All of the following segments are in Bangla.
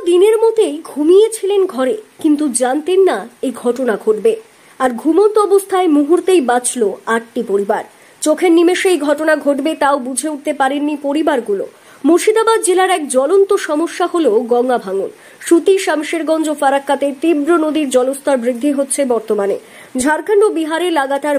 দিনের মতোই ঘুমিয়েছিলেন ঘরে, কিন্তু জানতেন না এই ঘটনা ঘটবে। আর ঘুমন্ত অবস্থায় মুহূর্তেই বাঁচল 8টি পরিবার। চোখের নিমেষেই ঘটনা ঘটবে তাও বুঝে উঠতে পারেননি পরিবারগুলো। মুর্শিদাবাদ জেলার এক জ্বলন্ত সমস্যা হলো গঙ্গা ভাঙন। সুতি, শামশেরগঞ্জ ও ফারাক্কাতে তীব্র নদীর জলস্তর বৃদ্ধি হচ্ছে বর্তমানে। ঝাড়খণ্ড ও বিহারে লাগাতার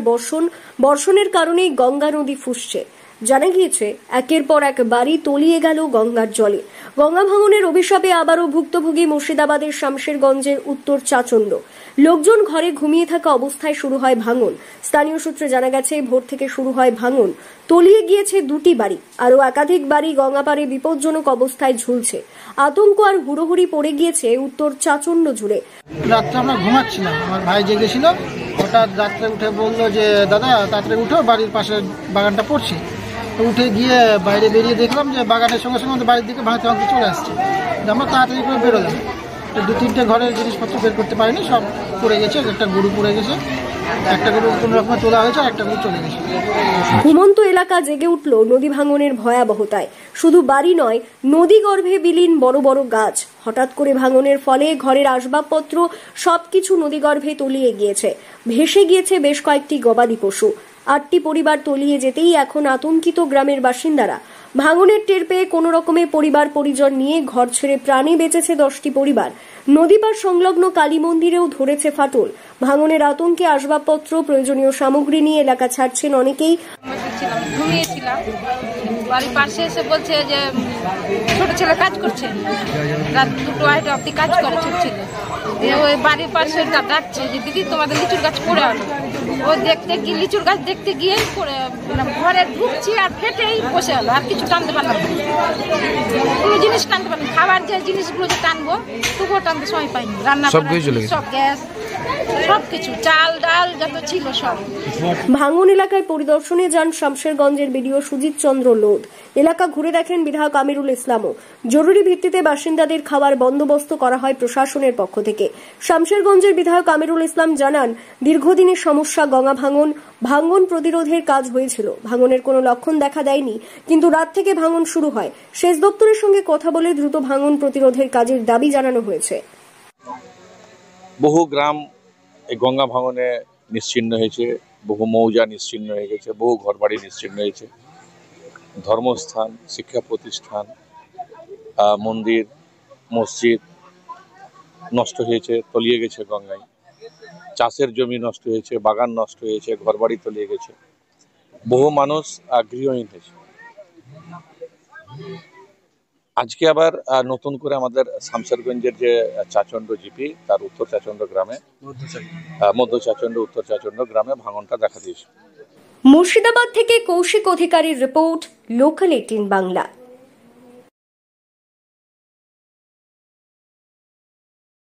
বর্ষণের কারণেই গঙ্গা নদী ফুসছে। জানা গিয়েছে একের পর এক বাড়ি তলিয়ে গেল গঙ্গার জলে। গঙ্গা ভাঙনের অভিশাপে আবারও ভুক্তভোগী মুর্শিদাবাদের শামশেরগঞ্জের উত্তর চাচণ্ড। লোকজন ঘরে ঘুমিয়ে থাকা অবস্থায় শুরু হয় ভাঙন। স্থানীয় সূত্রে জানা গেছে ভোর থেকে শুরু হয় ভাঙন। তলিয়ে গিয়েছে 2টি বাড়ি, আরও একাধিক বাড়ি গঙ্গাপাড়ে বিপজ্জনক অবস্থায় ঝুলছে। আতঙ্ক আর হুড়োহুড়ি পড়ে গিয়েছে উত্তর চাচণ্ড জুড়ে। রাত্রে আমরা ঘুমাচ্ছিলাম, আমার ভাই জেগেছিল, হঠাৎ রাত্রে উঠে বললো যে দাদা তাড়াতাড়ি উঠো, বাড়ির পাশে বাগানটা পড়ছে। তো উঠে গিয়ে বাইরে বেরিয়ে দেখলাম যে বাগানের সঙ্গে সঙ্গে আমাদের বাড়ির দিকে ভাঙতে ভাঙতে চলে আসছে। আমরা তাড়াতাড়ি করে বেরোলাম। তো 2-3টে ঘরের জিনিসপত্র বের করতে পারিনি, সব পড়ে গেছে। একটা গরু পড়ে গেছে, একটা গরু কোনো রকমে তোলা হয়েছে, আর একটা গরু চলে গেছে। ঘুমন্ত এলাকা জেগে উঠল নদী ভাঙনের ভয়াবহতায়। শুধু বাড়ি নয়, নদী গর্ভে বিলীন বড় বড় গাছ। হঠাৎ করে ভাঙনের ফলে ঘরের আসবাবপত্র সবকিছু নদীগর্ভে তলিয়ে গিয়েছে। ভেসে গিয়েছে বেশ কয়েকটি গবাদি পশু। 8টি পরিবার তলিয়ে যেতেই এখন আতঙ্কিত গ্রামের বাসিন্দারা। ভাঙনের টের পেয়ে কোনো রকমে পরিবার পরিজন নিয়ে ঘর ছেড়ে প্রাণে বেঁচেছে 10টি পরিবার। নদীপাড় সংলগ্ন কালী মন্দিরেও ধরেছে ফাটল। ভাঙনের আতঙ্কে আসবাবপত্র, প্রয়োজনীয় সামগ্রী নিয়ে এলাকা ছাড়ছেন অনেকেই। ঘুমিয়েছিলাম, বাড়ির পাশে এসে বলছে যে ছোট ছেলে কাজ করছে, রাত 2 অব্দি কাজ করে ছোট ছেলে। ওই বাড়ির পাশে ডাকছে যে দিদি তোমাদের লিচুর গাছ পড়ে আলো। ও দেখতে গিয়ে লিচুর গাছ দেখতে গিয়ে পড়ে ঘরে ঢুকছি আর ফেটেই বসে হলো। আর কিছু টানতে পারলাম না, কোনো জিনিস টানতে পারলাম। খাবার যে জিনিসগুলো যে টানবো তবুও টানতে সময় পাইনি। রান্না সব গ্যাস, সবকিছু চাল ডাল যত ছিল সব। ভাঙন এলাকায় পরিদর্শনে যান শামশেরগঞ্জের বিডিও সুজিত চন্দ্র লোধ। এলাকা ঘুরে দেখেন বিধায়ক আমিরুল ইসলামও। জরুরি ভিত্তিতে বাসিন্দাদের খাওয়ার বন্দোবস্ত করা হয় প্রশাসনের পক্ষ থেকে। শামশেরগঞ্জের বিধায়ক আমিরুল ইসলাম জানান, দীর্ঘদিনের সমস্যা গঙ্গা ভাঙন প্রতিরোধের কাজ হয়েছিল। ভাঙনের কোনো লক্ষণ দেখা দেয়নি, কিন্তু রাত থেকে ভাঙন শুরু হয়। সেচ দপ্তরের সঙ্গে কথা বলে দ্রুত ভাঙন প্রতিরোধের কাজের দাবি জানানো হয়েছে। বহু গ্রাম এই গঙ্গা ভাঙনে নিশ্চিহ্ন হয়েছে, বহু মৌজা নিশ্চিহ্ন হয়ে গেছে, বহু ঘরবাড়ি নিশ্চিহ্ন হয়েছে। ধর্মস্থান, শিক্ষা প্রতিষ্ঠান, মন্দির, মসজিদ নষ্ট হয়েছে, তলিয়ে গেছে গঙ্গায়। চাষের জমি নষ্ট হয়েছে, বাগান নষ্ট হয়েছে, ঘরবাড়ি তলিয়ে গেছে। বহু মানুষ গৃহহীন হয়েছে। আজকে আবার নতুন করে আমাদের শামশেরগঞ্জের যে চাচণ্ড জিপি, তার উত্তর চাচণ্ড গ্রামে, মধ্য চাচণ্ড উত্তর চাচণ্ড গ্রামে ভাঙনটা দেখা দিয়েছে। মুর্শিদাবাদ থেকে কৌশিক অধিকারীর রিপোর্ট, লোকাল 18 বাংলা।